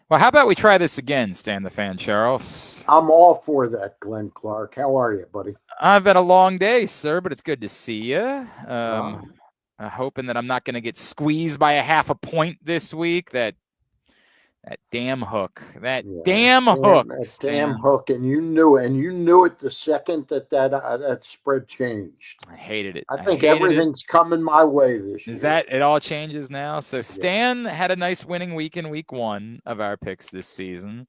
Well, how about we try this again, Stan the Fan Charles? I'm all for that, Glenn Clark. How are you, buddy? I've had a long day, sir, but it's good to see you. Ah, Hoping that I'm not going to get squeezed by a half a point this week. That damn hook. That yeah, damn hook, that damn Stan. hook, and you knew it the second that spread changed. I hated it. I I think hated it. everything's coming my way this Is year. that it all changes now? So Yeah, Stan had a nice winning week in week one of our picks this season.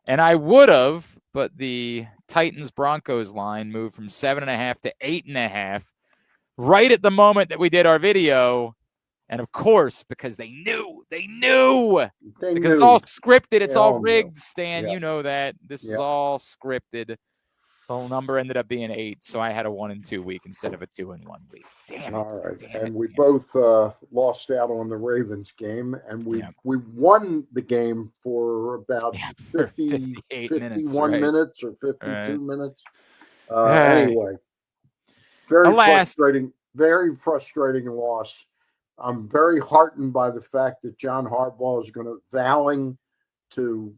And I would have, but the Titans Broncos line moved from 7.5 to 8.5 right at the moment that we did our video. And of course, because they knew, they because it's all knew. scripted, They it's all all knew. rigged, Stan. Yeah, You know that. This is yeah. all scripted. The number ended up being 8, so I had a 1-2 week instead of a 2-1 week. Damn it. All right, Damn it. and we Damn it. both lost out on the Ravens game, and we Yeah. we won the game for about Yeah. For 50, 58 minutes, 51 right? minutes or Right. 52 minutes. Hey. Anyway, very Alas. frustrating, very frustrating loss. I'm very heartened by the fact that John Harbaugh is going to vowing to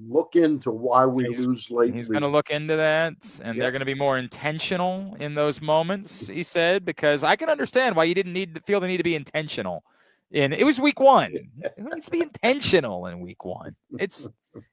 look into why we He's lose late he's going to look leads. into that, and Yeah, they're going to be more intentional in those moments. He said, because I can understand why you didn't need to feel the need to be intentional. And it was week one. It needs to be intentional in week one. It's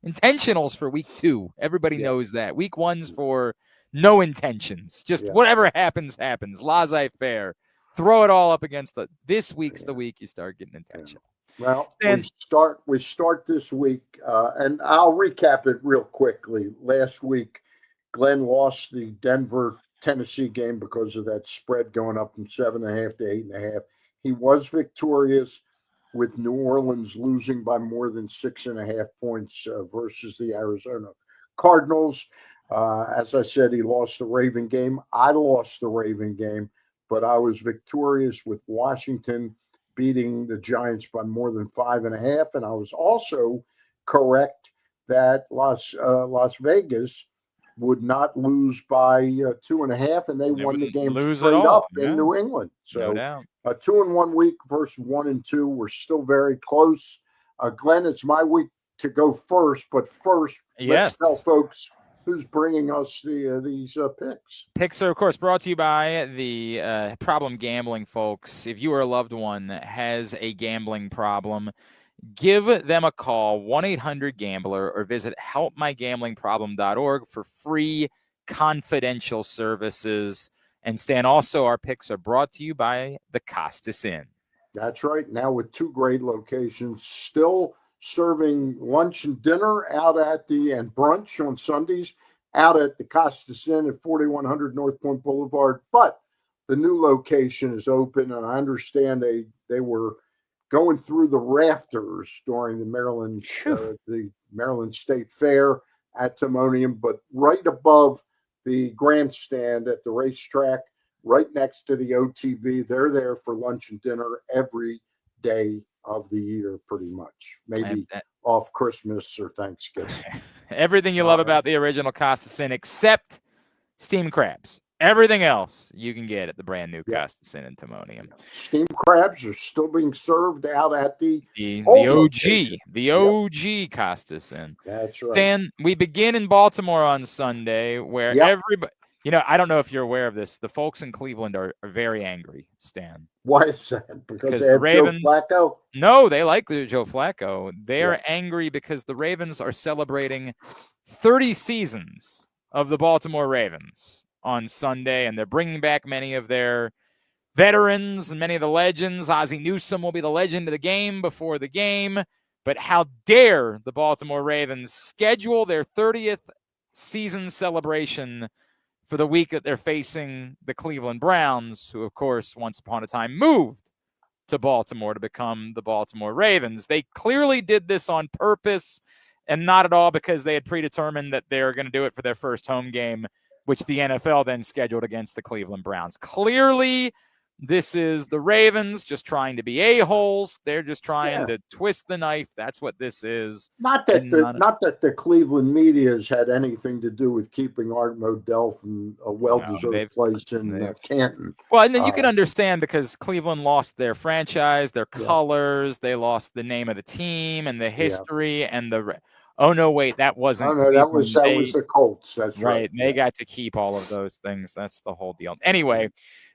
intentionals for week two. Everybody yeah, knows that. Week one's for no intentions. Just yeah, whatever happens, happens. Laissez faire. Throw it all up against the. This week's the yeah. week you start getting Yeah. intentional. Well, we And start this week, and I'll recap it real quickly. Last week, Glenn lost the Denver Tennessee game because of that spread going up from 7.5 to 8.5. He was victorious with New Orleans losing by more than 6.5 points versus the Arizona Cardinals. As I said, he lost the Raven game. I lost the Raven game, but I was victorious with Washington beating the Giants by more than 5.5. And I was also correct that Las Vegas would not lose by 2.5, and they they won the wouldn't game lose at straight all. up in Yeah, New England. no So doubt. a 2-1 week versus 1-2. We're still very close. Glenn, it's my week to go first, but first, let's tell Yes. folks who's bringing us these picks. Picks are, of course, brought to you by the Problem Gambling folks. If you or a loved one has a gambling problem, give them a call, 1-800-GAMBLER, or visit helpmygamblingproblem.org for free confidential services. And Stan, also, our picks are brought to you by the Costas Inn. That's right. Now with two great locations, still serving lunch and dinner out at the and brunch on Sundays out at the Costas Inn at 4100 North Point Boulevard. But the new location is open, and I understand they were going through the rafters during the Maryland State Fair at Timonium, but right above the grandstand at the racetrack, right next to the OTB. They're there for lunch and dinner every day of the year, pretty much. Maybe off Christmas or Thanksgiving. Everything you love All right. about the original Costas Inn, except steamed crabs. Everything else you can get at the brand new Yeah. Costas Inn in Timonium. Yeah. Steamed crabs are still being served out at the The old OG, location. the Yep. OG Costas Inn. That's right. Stan, we begin in Baltimore on Sunday, where Yep. everybody, I don't know if you're aware of this. The folks in Cleveland are very angry, Stan, Why is that? Because because they the have Joe Ravens. Flacco? No, they like Joe Flacco. They Yeah. are angry because the Ravens are celebrating 30 seasons of the Baltimore Ravens on Sunday, and they're bringing back many of their veterans and many of the legends. Ozzie Newsome will be the legend of the game before the game. But how dare the Baltimore Ravens schedule their 30th season celebration for the week that they're facing the Cleveland Browns, who, of course, once upon a time moved to Baltimore to become the Baltimore Ravens. They clearly did this on purpose and not at all because they had predetermined that they were going to do it for their first home game, which the NFL then scheduled against the Cleveland Browns. Clearly, This is the Ravens just trying to be a-holes. They're just trying Yeah. to twist the knife. That's what this is. Not that the Cleveland media has had anything to do with keeping Art Modell from a well-deserved place in Canton. Well, and then you can understand because Cleveland lost their franchise, their colors, they lost the name of the team and the history and the. Oh no, wait, that wasn't. Oh no, that was the Colts. That's right. They got to keep all of those things. That's the whole deal. Anyway,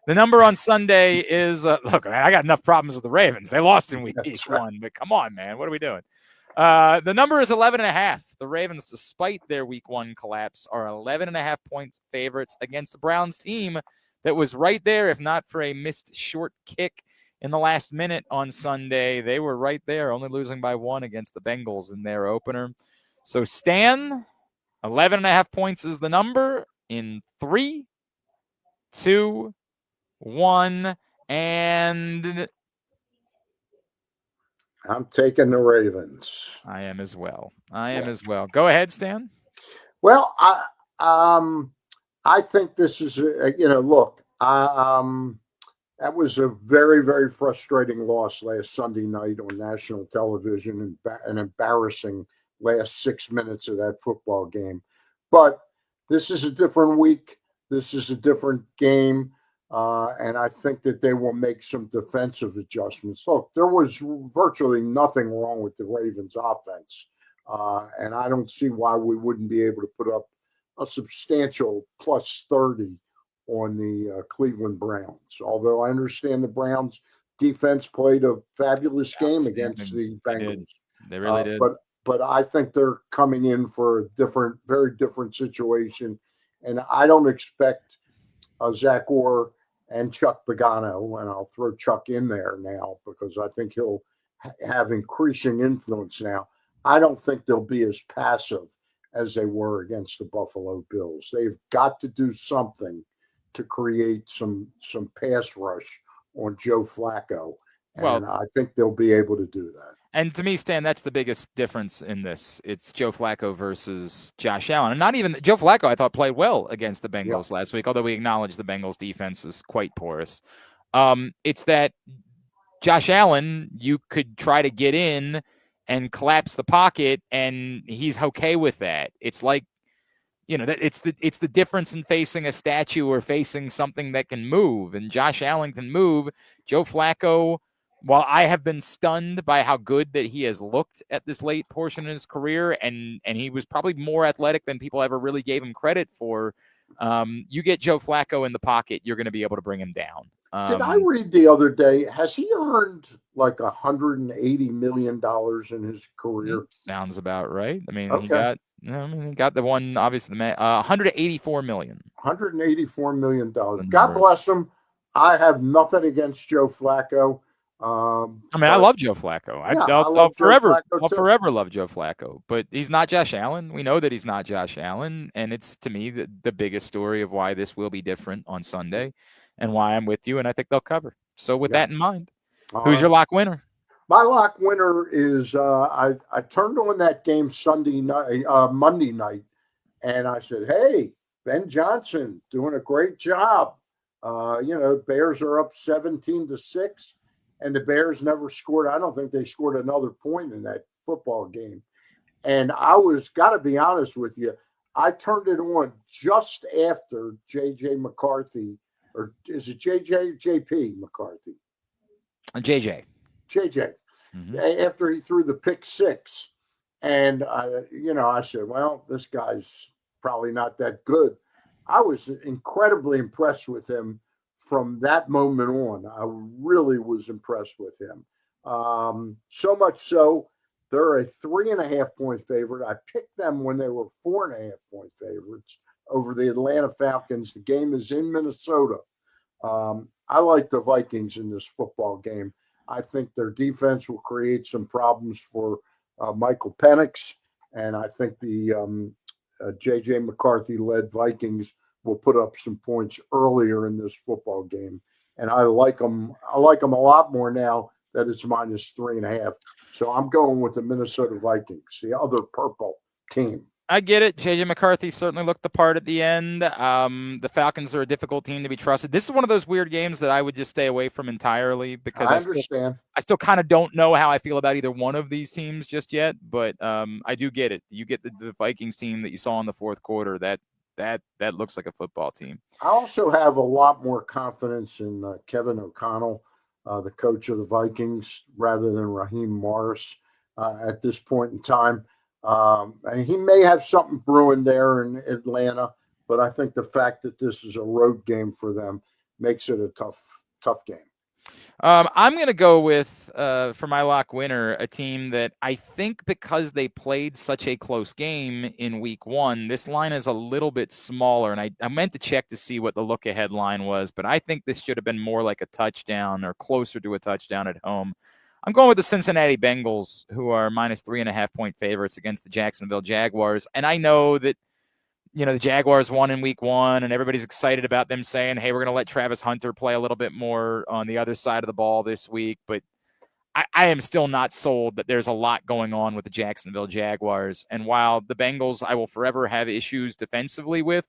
the number on Sunday is look, man, I got enough problems with the Ravens. They lost in week one, but come on, man, what are we doing? The number is 11.5. The Ravens, despite their week one collapse, are 11.5 points favorites against the Browns team that was right there, if not for a missed short kick in the last minute on Sunday. They were right there, only losing by 1 against the Bengals in their opener. So Stan, 11.5 points is the number in 3, 2, 1, and I'm taking the Ravens. I am as well. Go ahead, Stan. Well, I think this is look, that was a very, very frustrating loss last Sunday night on national television and an embarrassing last 6 minutes of that football game. But this is a different week. This is a different game. And I think that they will make some defensive adjustments. Look, there was virtually nothing wrong with the Ravens offense. And I don't see why we wouldn't be able to put up a substantial plus 30 on the Cleveland Browns. Although I understand the Browns defense played a fabulous game against the Bengals. They really did. But I think they're coming in for a very different situation. And I don't expect Zach Orr and Chuck Pagano, and I'll throw Chuck in there now because I think he'll have increasing influence now. I don't think they'll be as passive as they were against the Buffalo Bills. They've got to do something to create some pass rush on Joe Flacco, and I think they'll be able to do that. And to me, Stan, that's the biggest difference in this. It's Joe Flacco versus Josh Allen. And not even Joe Flacco, I thought, played well against the Bengals last week, although we acknowledge the Bengals defense is quite porous. It's that Josh Allen, you could try to get in and collapse the pocket, and he's okay with that. It's like, it's the difference in facing a statue or facing something that can move. And Josh Allen can move. Joe Flacco, while I have been stunned by how good that he has looked at this late portion of his career, and he was probably more athletic than people ever really gave him credit for, you get Joe Flacco in the pocket, you're going to be able to bring him down. Did I read the other day, has he earned like $180 million in his career? Sounds about right. I mean, he got the one, obviously, $184 million. $184 million. God bless him. I have nothing against Joe Flacco. I love Joe Flacco. I'll forever love Joe Flacco, but he's not Josh Allen. We know that he's not Josh Allen, and it's, to me, the biggest story of why this will be different on Sunday and why I'm with you, and I think they'll cover. So with that in mind, who's your lock winner? My lock winner is I turned on that game Monday night, and I said, hey, Ben Johnson doing a great job. Bears are up 17-6. And the Bears never scored. I don't think they scored another point in that football game. And got to be honest with you, I turned it on just after J.J. McCarthy, or is it J.J. J.P. McCarthy? J.J. Mm-hmm. After he threw the pick six. And, I said, well, this guy's probably not that good. I was incredibly impressed with him. From that moment on, I really was impressed with him. So much so, they're a 3.5 point favorite. I picked them when they were 4.5 point favorites over the Atlanta Falcons. The game is in Minnesota. I like the Vikings in this football game. I think their defense will create some problems for Michael Penix, and I think the J.J. McCarthy-led Vikings will put up some points earlier in this football game. And I like them a lot more now that it's -3.5. So I'm going with the Minnesota Vikings, the other purple team. I get it. JJ McCarthy certainly looked the part at the end. The Falcons are a difficult team to be trusted. This is one of those weird games that I would just stay away from entirely because I understand. I still kind of don't know how I feel about either one of these teams just yet. But I do get it. You get the Vikings team that you saw in the fourth quarter. That looks like a football team. I also have a lot more confidence in Kevin O'Connell, the coach of the Vikings, rather than Raheem Morris at this point in time. And he may have something brewing there in Atlanta, but I think the fact that this is a road game for them makes it a tough game. I'm going to go with, for my lock winner, a team that I think because they played such a close game in week one, this line is a little bit smaller. And I meant to check to see what the look ahead line was, but I think this should have been more like a touchdown or closer to a touchdown at home. I'm going with the Cincinnati Bengals, who are minus 3.5 point favorites against the Jacksonville Jaguars. And I know that, the Jaguars won in week one, and everybody's excited about them saying, hey, we're going to let Travis Hunter play a little bit more on the other side of the ball this week. But I am still not sold that there's a lot going on with the Jacksonville Jaguars. And while the Bengals, I will forever have issues defensively with,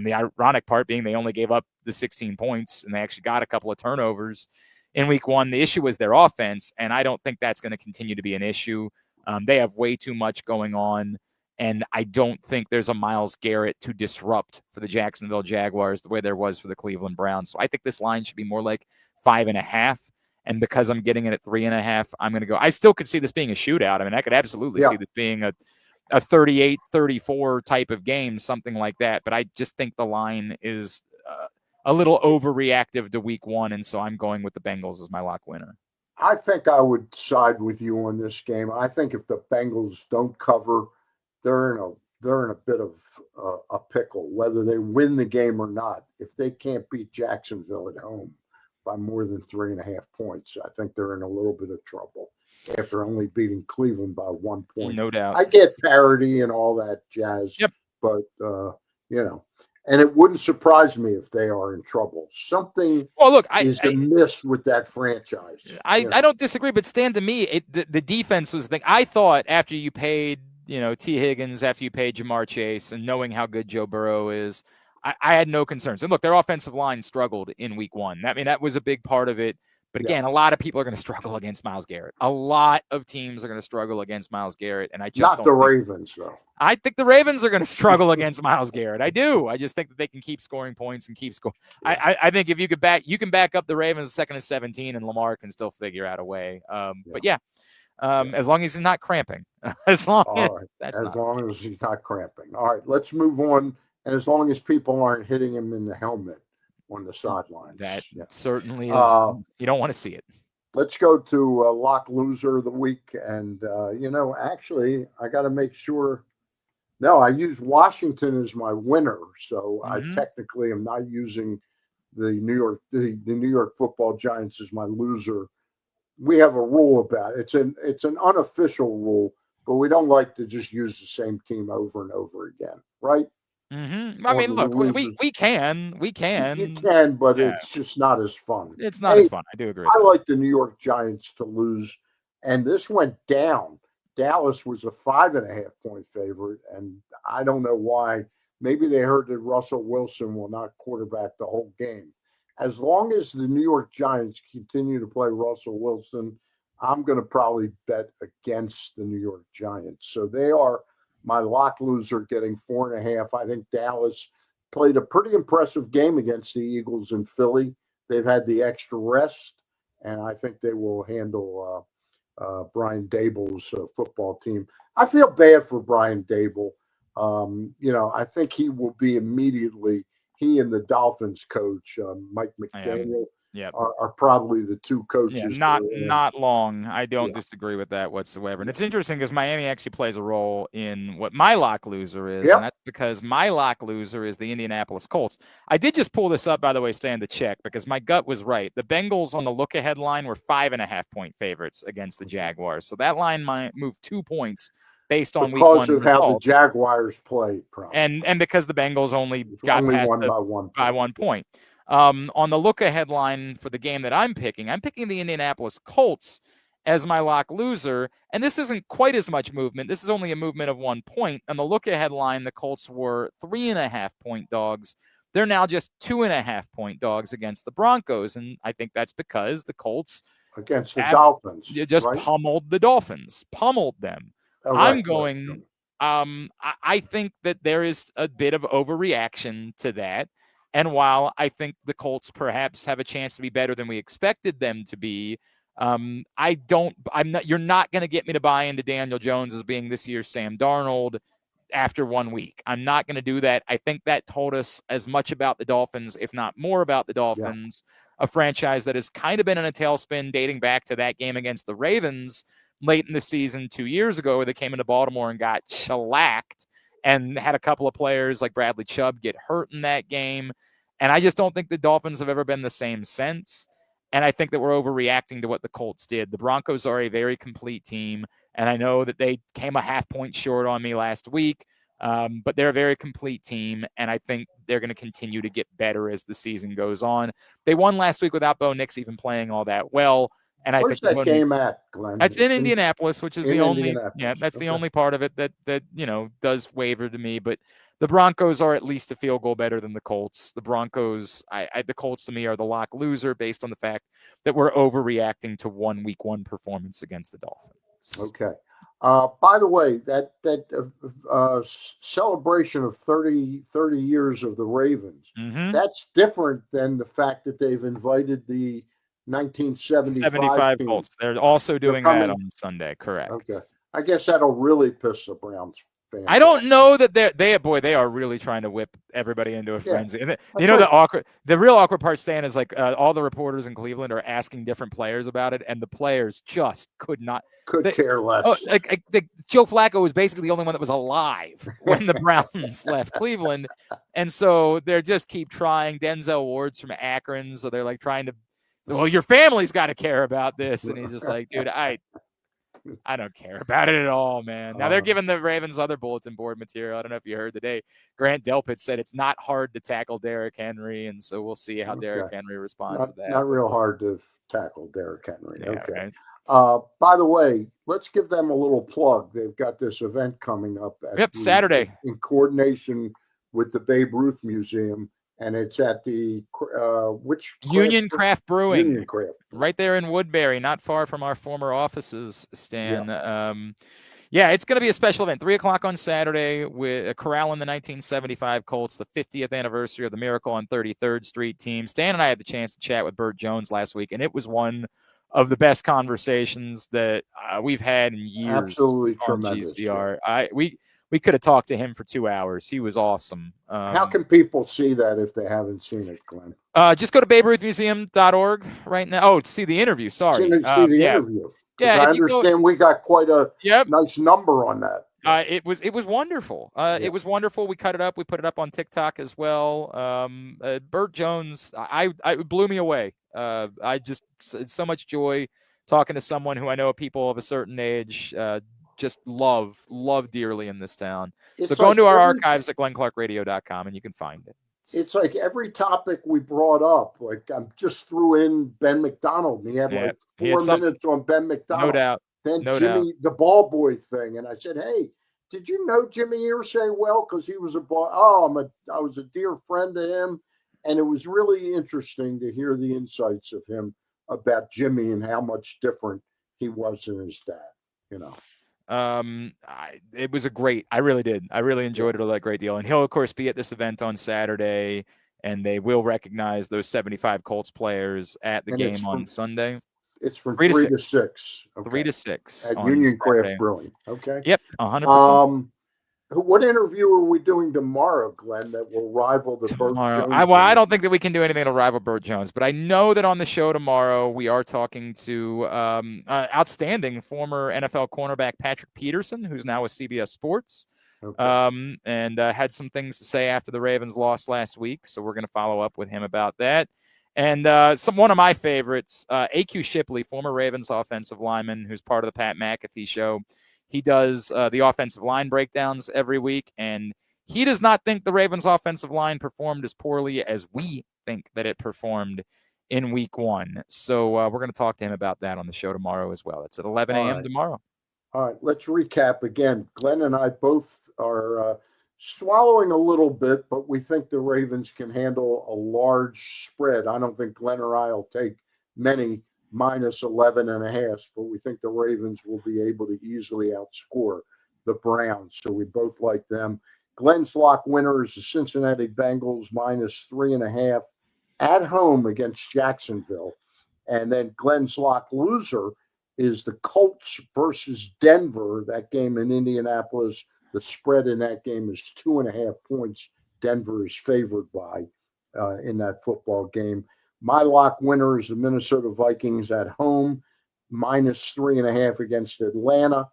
the ironic part being they only gave up the 16 points, and they actually got a couple of turnovers in week one. The issue was their offense, and I don't think that's going to continue to be an issue. They have way too much going on, and I don't think there's a Myles Garrett to disrupt for the Jacksonville Jaguars the way there was for the Cleveland Browns. So I think this line should be more like 5.5. And because I'm getting it at 3.5, I'm going to go. I still could see this being a shootout. I mean, I could absolutely see this being a 38-34 type of game, something like that. But I just think the line is a little overreactive to week one, and so I'm going with the Bengals as my lock winner. I think I would side with you on this game. I think if the Bengals don't cover, they're in a bit of a pickle, whether they win the game or not. If they can't beat Jacksonville at home by more than 3.5 points, I think they're in a little bit of trouble after only beating Cleveland by 1 point. No doubt. I get parity and all that jazz, but and it wouldn't surprise me if they are in trouble. Something is amiss with that franchise. I don't disagree, but Stan, to me, the defense was the thing. I thought after you paid, T. Higgins, after you paid Jamar Chase, and knowing how good Joe Burrow is, I had no concerns. And look, their offensive line struggled in week one. That was a big part of it. But again, a lot of people are going to struggle against Myles Garrett. A lot of teams are going to struggle against Myles Garrett, and I just not the Ravens though. I think the Ravens are going to struggle against Myles Garrett. I do. I just think that they can keep scoring points and keep scoring. Yeah. I think if you can back up the Ravens 2nd and 17, and Lamar can still figure out a way. As long as he's not cramping. As long as he's not cramping. All right, let's move on. And as long as people aren't hitting him in the helmet on the sidelines. That certainly is. You don't want to see it. Let's go to lock loser of the week. And, actually, I got to make sure. No, I use Washington as my winner. So I technically am not using the New York Football Giants as my loser. We have a rule about it. It's an unofficial rule, but we don't like to just use the same team over and over again, right? Mm-hmm. I mean, look, we can. You can, but it's just not as fun. It's not as fun. I do agree. I like the New York Giants to lose, and this went down. Dallas was a 5.5 point favorite, and I don't know why. Maybe they heard that Russell Wilson will not quarterback the whole game. As long as the New York Giants continue to play Russell Wilson, I'm going to probably bet against the New York Giants. So they are my lock loser, getting 4.5. I think Dallas played a pretty impressive game against the Eagles in Philly. They've had the extra rest, and I think they will handle Brian Dable's football team. I feel bad for Brian Dable. I think he will be immediately. He and the Dolphins coach, Mike McDaniel, are probably the two coaches. Not long. I don't disagree with that whatsoever. And it's interesting because Miami actually plays a role in what my lock loser is. And that's because my lock loser is the Indianapolis Colts. I did just pull this up, by the way, Stan, to check, because my gut was right. The Bengals on the look-ahead line were 5.5 point favorites against the Jaguars. So that line might move 2 points. Based on week one because of how the Jaguars played, probably. and because the Bengals only got past by 1 point. On the look-ahead line for the game that I'm picking the Indianapolis Colts, as my lock loser. And this isn't quite as much movement. This is only a movement of 1 point. On the look-ahead line, the Colts were 3.5-point dogs. They're now just 2.5-point dogs against the Broncos. And I think that's because the Colts against the Dolphins just pummeled the Dolphins, pummeled them. I think that there is a bit of overreaction to that. And while I think the Colts perhaps have a chance to be better than we expected them to be, you're not going to get me to buy into Daniel Jones as being this year's Sam Darnold after 1 week. I'm not going to do that. I think that told us as much about the Dolphins, if not more about the Dolphins, a franchise that has kind of been in a tailspin dating back to that game against the Ravens late in the season 2 years ago, where they came into Baltimore and got shellacked and had a couple of players like Bradley Chubb get hurt in that game. And I just don't think the Dolphins have ever been the same since. And I think that we're overreacting to what the Colts did. The Broncos are a very complete team. And I know that they came a half point short on me last week, but they're a very complete team. And I think they're going to continue to get better as the season goes on. They won last week without Bo Nix even playing all that well. And I Where's think that game at, Glenn? That's in Indianapolis, which is the only, the only part of it that does waver to me. But the Broncos are at least a field goal better than the Colts. The Broncos, the Colts to me are the lock loser based on the fact that we're overreacting to week one performance against the Dolphins. Okay. By the way, that celebration of 30 years of the Ravens, that's different than the fact that they've invited the 1975 Colts. They're also doing that on Sunday, correct? Okay. I guess that'll really piss the Browns fans. I don't know that they are really trying to whip everybody into a frenzy. And the real awkward part, Stan, is like all the reporters in Cleveland are asking different players about it, and the players just could care less. Joe Flacco was basically the only one that was alive when the Browns left Cleveland, and so they just keep trying. Denzel Ward's from Akron, so they're like trying to. So, well, your family's got to care about this. And he's just like, dude, I don't care about it at all, man. Now they're giving the Ravens other bulletin board material. I don't know if you heard today. Grant Delpit said it's not hard to tackle Derrick Henry. And so we'll see how Derrick Henry responds to that. Not real hard to tackle Derrick Henry. Yeah, okay. Right. By the way, let's give them a little plug. They've got this event coming up. Saturday. In coordination with the Babe Ruth Museum. And it's at the Union Craft Brewing, Union Craft. Right there in Woodbury, not far from our former offices, Stan. It's going to be a special event, 3:00 on Saturday with corralling the 1975 Colts, the 50th anniversary of the Miracle on 33rd Street team. Stan and I had the chance to chat with Burt Jones last week, and it was one of the best conversations that we've had in years. Absolutely tremendous. GCR. We could have talked to him for 2 hours. He was awesome. How can people see that if they haven't seen it, Glenn? Just go to BabeRuthMuseum.org right now. Oh, to see the interview. Sorry. See the interview. Yeah, I understand we got quite a nice number on that. It was wonderful. It was wonderful. We cut it up. We put it up on TikTok as well. Burt Jones, it blew me away. It's so much joy talking to someone who I know people of a certain age just love dearly in this town. So go into our archives at glennclarkradio.com and you can find it. It's like every topic we brought up, like I just threw in Ben McDonald. And he had 4 minutes on Ben McDonald. No doubt. Then Jimmy, the ball boy thing. And I said, hey, did you know Jimmy Irsay well? Because he was a ball. I was a dear friend to him. And it was really interesting to hear the insights of him about Jimmy and how much different he was than his dad, It was I really did. I really enjoyed it a great deal. And he'll, of course, be at this event on Saturday, and they will recognize those 75 Colts players at the game on Sunday. It's from 3 to 6. Okay. 3 to 6. At Union Craft Brewing. Okay. Yep, 100%. What interview are we doing tomorrow, Glenn, that will rival the Burt Jones? I don't think that we can do anything to rival Burt Jones, but I know that on the show tomorrow we are talking to outstanding former NFL cornerback Patrick Peterson, who's now with CBS Sports, and had some things to say after the Ravens lost last week. So we're going to follow up with him about that. And one of my favorites, A.Q. Shipley, former Ravens offensive lineman, who's part of the Pat McAfee show. He does the offensive line breakdowns every week, and he does not think the Ravens offensive line performed as poorly as we think that it performed in week 1. So we're going to talk to him about that on the show tomorrow as well. It's at 11 All a.m. right. tomorrow. All right, let's recap again. Glenn and I both are swallowing a little bit, but we think the Ravens can handle a large spread. I don't think Glenn or I will take many minus 11.5, but we think the Ravens will be able to easily outscore the Browns. So we both like them. Glenn's lock winner is the Cincinnati Bengals minus 3.5 at home against Jacksonville. And then Glenn's lock loser is the Colts versus Denver. That game in Indianapolis, the spread in that game is 2.5 points. Denver is favored by in that football game. My lock winner is the Minnesota Vikings at home, minus 3.5 against Atlanta.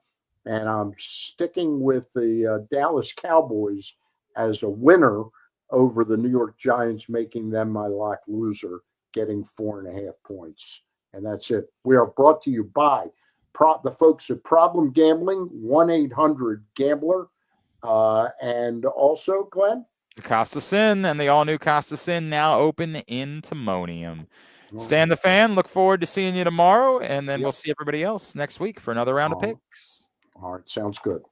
And I'm sticking with the Dallas Cowboys as a winner over the New York Giants, making them my lock loser, getting 4.5 points. And that's it. We are brought to you by the folks at Problem Gambling, 1-800-GAMBLER. And also, Glenn? The Costa Sin and the all-new Costa Sin now open in Timonium. Stan the Fan, look forward to seeing you tomorrow, and then we'll see everybody else next week for another round of picks. All right, sounds good.